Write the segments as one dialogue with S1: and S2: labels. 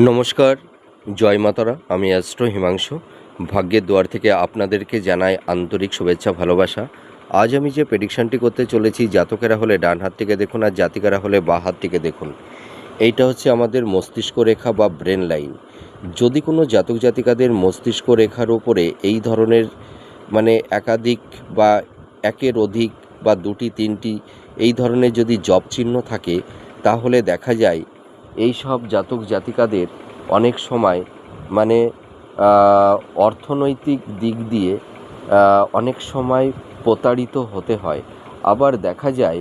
S1: নমস্কার, জয় মাতারা। আমি অ্যাস্ট্রো হিমাংশু। ভাগ্যের দুয়ার থেকে আপনাদেরকে জানাই আন্তরিক শুভেচ্ছা, ভালোবাসা। আজ আমি যে প্রেডিকশানটি করতে চলেছি, জাতকেরা হলে ডান হাত থেকে দেখুন আর জাতিকারা হলে বাঁ হাত থেকে দেখুন। এইটা হচ্ছে আমাদের মস্তিষ্ক রেখা বা ব্রেন লাইন। যদি কোনো জাতক জাতিকাদের মস্তিষ্ক রেখার ওপরে এই ধরনের একাধিক বা একের অধিক বা দুটি তিনটি এই ধরনের যদি জব চিহ্ন থাকে, তাহলে দেখা যায় এই সব জাতক জাতিকাদের অনেক সময় মানে অর্থনৈতিক দিক দিয়ে অনেক সময় প্রতারিত হতে হয়। আবার দেখা যায়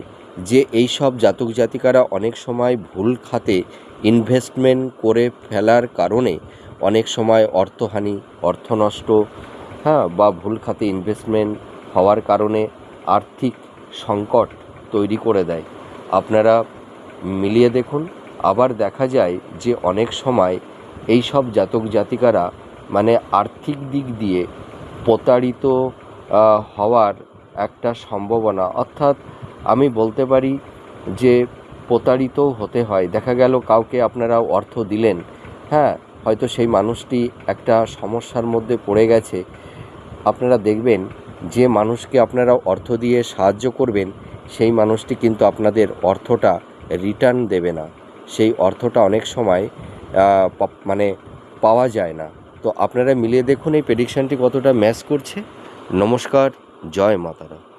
S1: যে এই সব জাতক জাতিকারা অনেক সময় ভুল খাতে ইনভেস্টমেন্ট করে ফেলার কারণে অনেক সময় অর্থহানি, অর্থনষ্ট, বা ভুল খাতে ইনভেস্টমেন্ট হওয়ার কারণে আর্থিক সংকট তৈরি করে দেয়। আপনারা মিলিয়ে দেখুন। আবার দেখা যায় যে অনেক সময় এই সব জাতক জাতিকারা আর্থিক দিক দিয়ে প্রতারিত হওয়ার একটা সম্ভাবনা, অর্থাৎ আমি বলতে পারি যে প্রতারিতও হতে হয়। দেখা গেল কাউকে আপনারা অর্থ দিলেন, হয়তো সেই মানুষটি একটা সমস্যার মধ্যে পড়ে গেছে। আপনারা দেখবেন যে মানুষকে আপনারা অর্থ দিয়ে সাহায্য করবেন, সেই মানুষটি কিন্তু আপনাদের অর্থটা রিটার্ন দেবে না। সেই অর্থটা অনেক সময় পাওয়া যায় না। তো আপনারা মিলিয়ে দেখুন এই প্রেডিকশানটি কতটা ম্যাচ করছে। নমস্কার, জয় মাতারা।